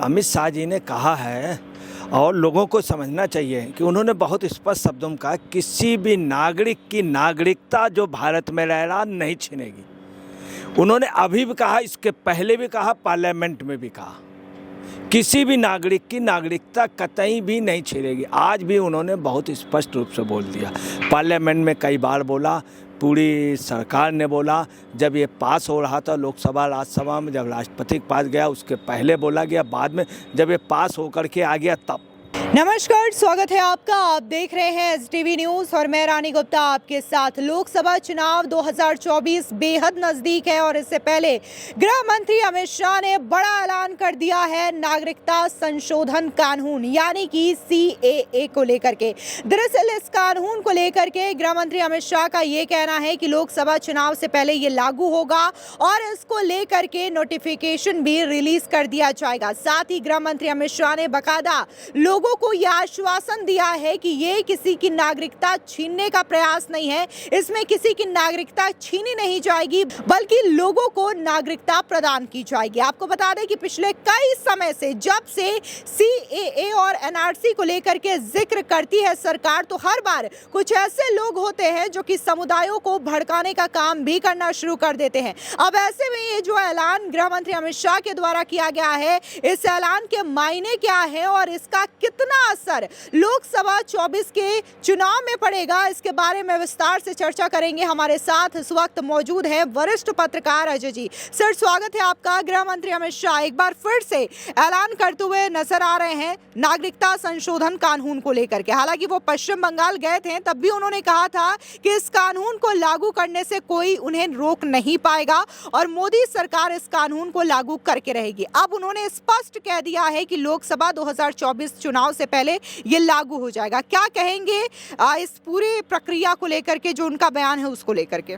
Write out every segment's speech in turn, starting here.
अमित शाह जी ने कहा है और लोगों को समझना चाहिए कि उन्होंने बहुत स्पष्ट शब्दों में कहा, किसी भी नागरिक की नागरिकता जो भारत में रह रहा नहीं छीनेगी। उन्होंने अभी भी कहा, इसके पहले भी कहा, पार्लियामेंट में भी कहा, किसी भी नागरिक की नागरिकता कतई भी नहीं छीनेगी। आज भी उन्होंने बहुत स्पष्ट रूप से बोल दिया। पार्लियामेंट में कई बार बोला, पूरी सरकार ने बोला, जब ये पास हो रहा था लोकसभा राज्यसभा में, जब राष्ट्रपति के पास गया उसके पहले बोला गया, बाद में जब ये पास होकर के आ गया तब। नमस्कार, स्वागत है आपका। आप देख रहे हैं एसटीवी न्यूज और मैं रानी गुप्ता आपके साथ। लोकसभा चुनाव 2024 बेहद नजदीक है और इससे पहले गृह मंत्री अमित शाह ने बड़ा ऐलान कर दिया है नागरिकता संशोधन कानून यानी कि CAA को लेकर के। दरअसल इस कानून को लेकर के गृह मंत्री अमित शाह का ये कहना है कि लोकसभा चुनाव से पहले ये लागू होगा और इसको लेकर के नोटिफिकेशन भी रिलीज कर दिया जाएगा। साथ ही गृह मंत्री अमित शाह ने बकायदा लोगों को यह आश्वासन दिया है कि ये किसी की नागरिकता छीनने का प्रयास नहीं है, इसमें किसी की नागरिकता छीनी नहीं जाएगी बल्कि लोगों को नागरिकता प्रदान की जाएगी। आपको बता दें कि पिछले कई समय से जब से CAA और NRC को लेकर के जिक्र करती है सरकार, तो हर बार कुछ ऐसे लोग होते हैं जो कि समुदायों को भड़काने का काम भी करना शुरू कर देते हैं। अब ऐसे में ये जो ऐलान गृह मंत्री अमित शाह के द्वारा किया गया है, इस ऐलान के मायने क्या है और इसका कितना असर लोकसभा 24 के चुनाव में पड़ेगा, इसके बारे में विस्तार से चर्चा करेंगे। हमारे साथ इस वक्त मौजूद है वरिष्ठ पत्रकार अजय जी। सर, स्वागत है आपका। गृह मंत्री अमित शाह एक बार फिर से ऐलान करते हुए नजर आ रहे हैं नागरिकता संशोधन कानून को लेकर के। हालांकि वो पश्चिम बंगाल गए थे, तब भी उन्होंने कहा था कि इस कानून को लागू करने से कोई उन्हें रोक नहीं पाएगा और मोदी सरकार इस कानून को लागू करके रहेगी। अब उन्होंने स्पष्ट कह दिया है कि लोकसभा 2024 चुनाव से पहले ये लागू हो जाएगा। क्या कहेंगे इस पूरी प्रक्रिया को लेकर के, जो उनका बयान है उसको लेकर के?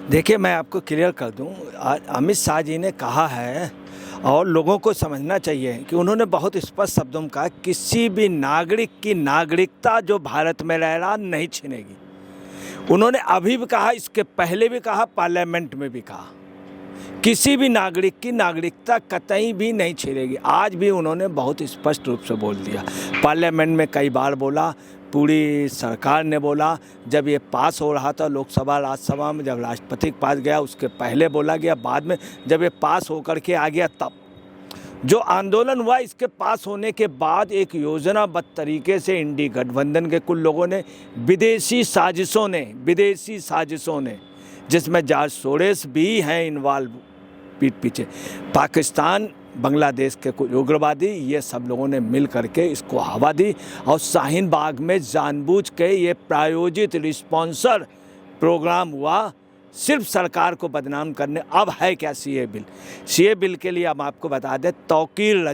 देखिए, मैं आपको क्लियर कर दूं, अमित शाह जी ने कहा है और लोगों को समझना चाहिए कि उन्होंने बहुत स्पष्ट शब्दों में कहा, किसी भी नागरिक की नागरिकता जो भारत में रह रहा नहीं छीनेगी। उन्होंने अभी भी कहा, इसके पहले भी कहा, पार्लियामेंट में भी कहा, किसी भी नागरिक की नागरिकता कतई भी नहीं छीनेगी। आज भी उन्होंने बहुत स्पष्ट रूप से बोल दिया। पार्लियामेंट में कई बार बोला, पूरी सरकार ने बोला, जब ये पास हो रहा था लोकसभा राज्यसभा में, जब राष्ट्रपति के पास गया उसके पहले बोला गया, बाद में जब ये पास होकर के आ गया तब। जो आंदोलन हुआ, इसके पास होने के बाद एक योजनाबद्ध तरीके से इंडी गठबंधन के कुछ लोगों ने विदेशी साजिशों ने जिसमें जॉर्ज सोरोस भी हैं इन्वॉल्व पीठ पीछे, पाकिस्तान, बांग्लादेश के कुछ उग्रवादी, ये सब लोगों ने मिल करके इसको हवा दी और शाहीन बाग में जानबूझ के ये प्रायोजित रिस्पॉन्सर प्रोग्राम हुआ सिर्फ सरकार को बदनाम करने। अब है क्या CAA बिल के लिए अब आपको बता दें, तौकीर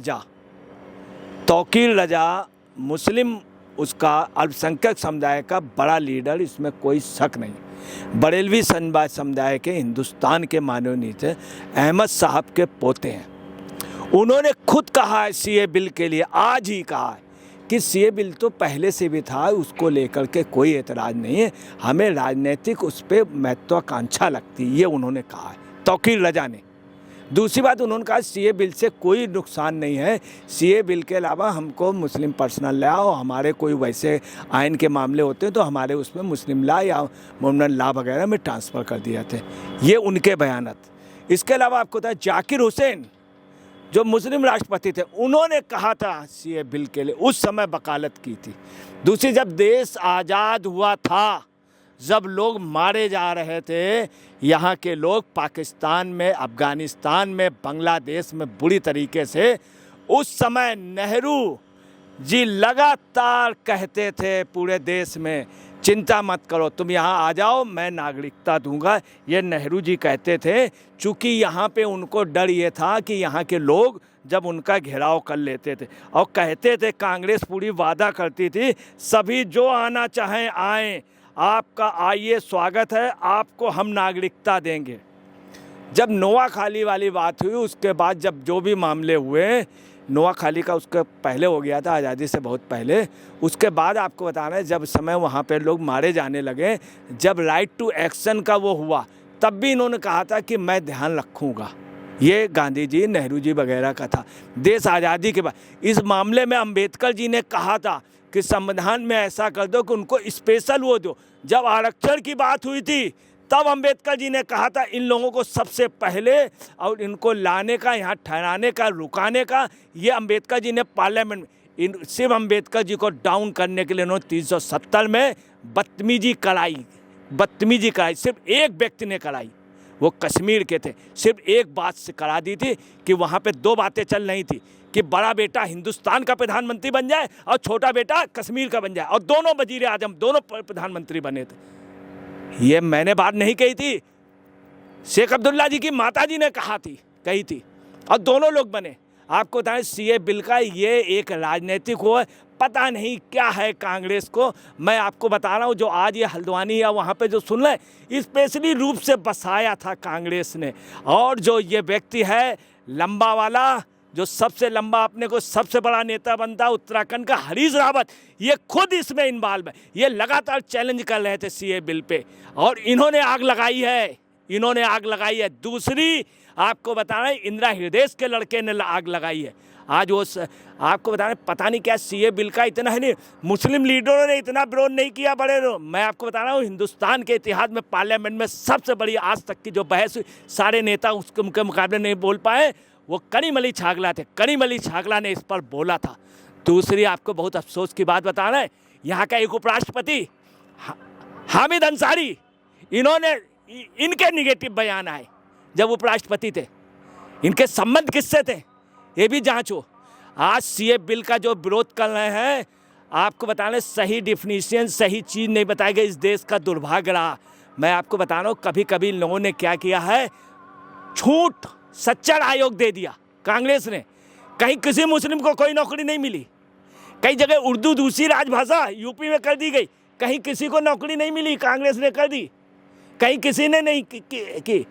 रजा मुस्लिम, उसका अल्पसंख्यक समुदाय का बड़ा लीडर, इसमें कोई शक नहीं, बरेलवी समुदाय के हिंदुस्तान के माननीय थे, अहमद साहब के पोते हैं। उन्होंने खुद कहा है CAA बिल के लिए, आज ही कहा है कि CAA बिल तो पहले से भी था, उसको लेकर के कोई एतराज़ नहीं है, हमें राजनीतिक उस पर महत्वाकांक्षा लगती है, ये उन्होंने कहा है तौकीर रजा ने। दूसरी बात, उन्होंने कहा CAA बिल से कोई नुकसान नहीं है, CAA बिल के अलावा हमको मुस्लिम पर्सनल लॉ और हमारे कोई वैसे आइन के मामले होते हैं तो हमारे उसमें मुस्लिम लॉ या मोमडन लॉ वगैरह में ट्रांसफ़र कर दिए थे। ये उनके बयानत। इसके अलावा आपको बताया, जाकिर हुसैन जो मुस्लिम राष्ट्रपति थे, उन्होंने कहा था CAA बिल के लिए, उस समय वकालत की थी। दूसरी, जब देश आज़ाद हुआ था, जब लोग मारे जा रहे थे, यहाँ के लोग पाकिस्तान में, अफ़गानिस्तान में, बांग्लादेश में बुरी तरीके से, उस समय नेहरू जी लगातार कहते थे पूरे देश में, चिंता मत करो, तुम यहाँ आ जाओ, मैं नागरिकता दूंगा। ये नेहरू जी कहते थे, चूँकि यहाँ पे उनको डर ये था कि यहाँ के लोग जब उनका घेराव कर लेते थे और कहते थे, कांग्रेस पूरी वादा करती थी, सभी जो आना चाहें आएँ, आपका आइए, स्वागत है, आपको हम नागरिकता देंगे। जब नोआखाली वाली बात हुई, उसके बाद जब जो भी मामले हुए, नोआखाली का उसके पहले हो गया था, आज़ादी से बहुत पहले, उसके बाद आपको बताना है जब समय वहाँ पे लोग मारे जाने लगे, जब राइट टू एक्शन का वो हुआ, तब भी इन्होंने कहा था कि मैं ध्यान रखूँगा। ये गांधी जी, नेहरू जी वगैरह का था। देश आज़ादी के बाद इस मामले में अंबेडकर जी ने कहा था कि संविधान में ऐसा कर दो कि उनको स्पेशल वो दो। जब आरक्षण की बात हुई थी तब अंबेडकर जी ने कहा था इन लोगों को सबसे पहले और इनको लाने का, यहाँ ठहराने का, रुकाने का, ये अंबेडकर जी ने पार्लियामेंट में सिर्फ अंबेडकर जी को डाउन करने के लिए उन्होंने 370 में बदतमीजी कराई। सिर्फ एक व्यक्ति ने कराई, वो कश्मीर के थे। सिर्फ एक बात से करा दी थी कि वहाँ पे दो बातें चल रही थी कि बड़ा बेटा हिंदुस्तान का प्रधानमंत्री बन जाए और छोटा बेटा कश्मीर का बन जाए, और दोनों वजीर आजम, दोनों प्रधानमंत्री बने थे। ये मैंने बात नहीं कही थी, शेख अब्दुल्ला जी की माता जी ने कही थी, और दोनों लोग बने। आपको बताएं सीए बिल का ये एक राजनीतिक हो, पता नहीं क्या है कांग्रेस को। मैं आपको बता रहा हूँ, जो आज ये हल्द्वानी या वहाँ पे जो सुन रहे, स्पेशली रूप से बसाया था कांग्रेस ने। और जो ये व्यक्ति है लंबा वाला, जो सबसे लंबा अपने को सबसे बड़ा नेता बनता है उत्तराखंड का, हरीश रावत, ये खुद इसमें इन्वॉल्व है। ये लगातार चैलेंज कर रहे थे सीए बिल पे, और इन्होंने आग लगाई है। दूसरी आपको बता रहे हैं, इंदिरा हृदय के लड़के ने आग लगाई है। आज वो आपको बता रहे हैं, पता नहीं क्या सीए बिल का इतना है नहीं, मुस्लिम लीडरों ने इतना विरोध नहीं किया बड़े। मैं आपको बता रहा हूँ, हिंदुस्तान के इतिहास में पार्लियामेंट में सबसे बड़ी आज तक की जो बहस हुई, सारे नेता उसके मुकाबले नहीं बोल पाए, वो करीम छागला थे। करीम छागला ने इस पर बोला था। दूसरी आपको बहुत अफसोस की बात बता रहे हैं, यहाँ का एक उपराष्ट्रपति हामिद अंसारी, इनके निगेटिव बयान आए जब उपराष्ट्रपति थे। इनके संबंध किससे थे ये भी जांचो। आज सीए बिल का जो विरोध कर रहे हैं, आपको बता रहे सही डिफिनीशन, सही चीज़ नहीं बताई गई, इस देश का दुर्भाग्य रहा। मैं आपको बता रहा हूँ, कभी कभी इन लोगों ने क्या किया है, छूट सच्चर आयोग दे दिया कांग्रेस ने। कहीं किसी मुस्लिम को कोई नौकरी नहीं मिली, कई जगह उर्दू दूसरी राजभाषा यूपी में कर दी गई, कहीं किसी को नौकरी नहीं मिली, कांग्रेस ने कर दी, कहीं किसी ने नहीं की।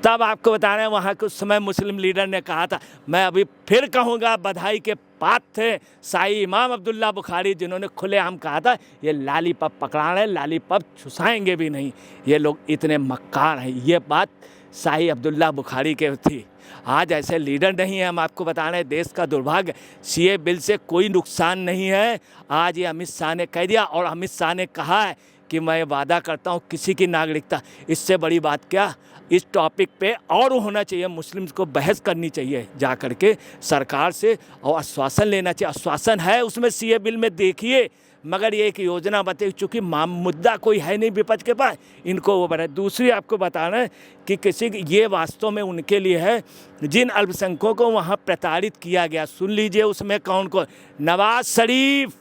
तब आपको बता रहे हैं, वहाँ के उस समय मुस्लिम लीडर ने कहा था, मैं अभी फिर कहूँगा, बधाई के पात्र थे शाही इमाम अब्दुल्ला बुखारी, जिन्होंने खुलेआम कहा था ये लालीपॉप पकड़ा रहे, लालीपॉप छुसाएंगे भी नहीं, ये लोग इतने मक्कार हैं। ये बात शाही अब्दुल्ला बुखारी के थी। आज ऐसे लीडर नहीं है। हम आपको बता रहे हैं, देश का दुर्भाग्य, सीए बिल से कोई नुकसान नहीं है। आज ये अमित शाह ने कह दिया, और अमित शाह ने कहा है कि मैं वादा करता हूँ किसी की नागरिकता, इससे बड़ी बात क्या। इस टॉपिक पे और होना चाहिए, मुस्लिम्स को बहस करनी चाहिए जा कर के सरकार से, और आश्वासन लेना चाहिए। आश्वासन है उसमें सीए बिल में, देखिए, मगर ये एक योजना बताई, चूँकि मुद्दा कोई है नहीं विपक्ष के पास, इनको वो बनाए। दूसरी आपको बता रहे हैं कि ये वास्तव में उनके लिए है जिन अल्पसंख्यकों को वहाँ प्रताड़ित किया गया। सुन लीजिए उसमें कौन कौन, नवाज शरीफ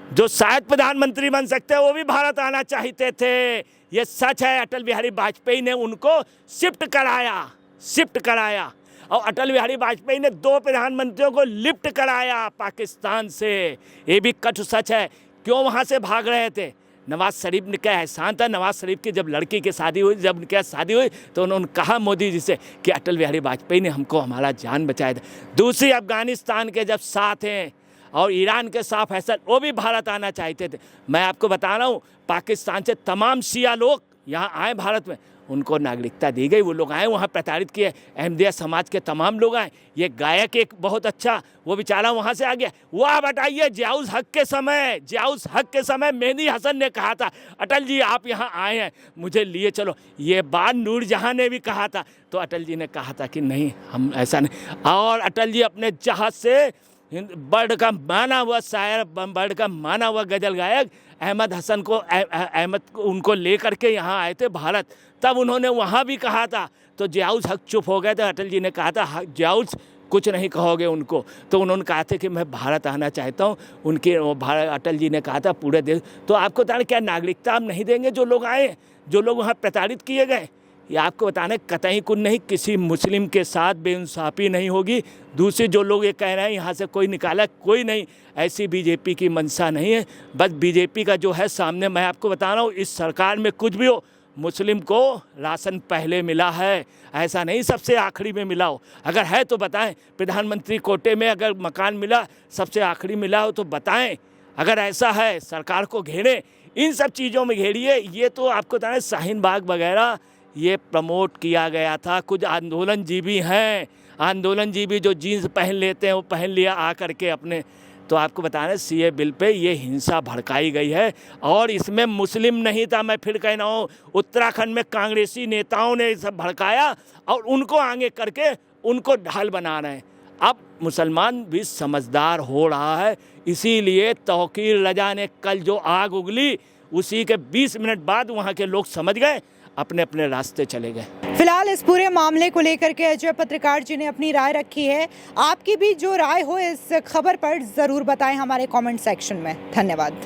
जो शायद प्रधानमंत्री बन सकते हैं, वो भी भारत आना चाहते थे, ये सच है। अटल बिहारी वाजपेयी ने उनको शिफ्ट कराया, और अटल बिहारी वाजपेयी ने 2 प्रधानमंत्रियों को लिफ्ट कराया पाकिस्तान से, ये भी कटु सच है। क्यों वहाँ से भाग रहे थे? नवाज शरीफ ने क्या एहसान था? नवाज शरीफ की जब लड़की की शादी हुई, जब उनकी शादी हुई, तो उन्होंने कहा मोदी जी से कि अटल बिहारी वाजपेयी ने हमको हमारा जान बचाया था। दूसरी, अफगानिस्तान के जब साथ हैं और ईरान के साथ फैसल, वो भी भारत आना चाहते थे। मैं आपको बता रहा हूँ, पाकिस्तान से तमाम शिया लोग यहाँ आए भारत में, उनको नागरिकता दी गई, वो लोग आए, वहाँ प्रताड़ित किए। अहमदिया समाज के तमाम लोग आए। ये गायक एक बहुत अच्छा, वो बेचारा वहाँ से आ गया। वो आप हटाइए, जियाउल हक के समय मेहदी हसन ने कहा था, अटल जी आप यहाँ आए हैं, मुझे लिए चलो। ये बात नूरजहां ने भी कहा था, तो अटल जी ने कहा था कि नहीं, हम ऐसा नहीं। और अटल जी अपने जहाज से वर्ल्ड का माना हुआ शायर, वर्ल्ड का माना हुआ गजल गायक अहमद हसन को उनको लेकर के यहाँ आए थे भारत। तब उन्होंने वहाँ भी कहा था, तो जियाउल हक चुप हो गए थे। अटल जी ने कहा था, जियाउल कुछ नहीं कहोगे उनको, तो उन्होंने कहा था कि मैं भारत आना चाहता हूँ। अटल जी ने कहा था पूरे देश। तो आपको बताना, क्या नागरिकता आप नहीं देंगे जो लोग आए, जो लोग वहाँ प्रताड़ित किए गए? ये आपको बताना, कतई कुछ नहीं, किसी मुस्लिम के साथ बेइंसाफ़ी नहीं होगी। दूसरे जो लोग ये कह रहे हैं यहाँ से कोई निकाला, कोई नहीं, ऐसी बीजेपी की मंशा नहीं है। बस बीजेपी का जो है सामने, मैं आपको बता रहा हूँ, इस सरकार में कुछ भी हो, मुस्लिम को राशन पहले मिला है, ऐसा नहीं सबसे आखिरी में मिला हो। अगर है तो बताएं, प्रधानमंत्री कोटे में अगर मकान मिला, सबसे आखिरी मिला हो तो बताएं। अगर ऐसा है, सरकार को घेरें, इन सब चीज़ों में घेरिए। ये तो आपको बताएं, शाहीन बाग वगैरह, ये प्रमोट किया गया था। कुछ आंदोलनजीवी हैं, आंदोलनजीवी जो जीन्स पहन लेते हैं वो पहन लिया आकर के अपने। तो आपको बताना सीए बिल पे ये हिंसा भड़काई गई है और इसमें मुस्लिम नहीं था। मैं फिर कह रहा हूँ, उत्तराखंड में कांग्रेसी नेताओं ने सब भड़काया और उनको आगे करके उनको ढाल बना रहे हैं। अब मुसलमान भी समझदार हो रहा है, इसीलिए तौकीर रजा ने कल जो आग उगली उसी के 20 मिनट बाद वहाँ के लोग समझ गए, अपने अपने रास्ते चले गए। फिलहाल इस पूरे मामले को लेकर के अजय पत्रकार जी ने अपनी राय रखी है। आपकी भी जो राय हो इस खबर पर ज़रूर बताएं हमारे कमेंट सेक्शन में। धन्यवाद।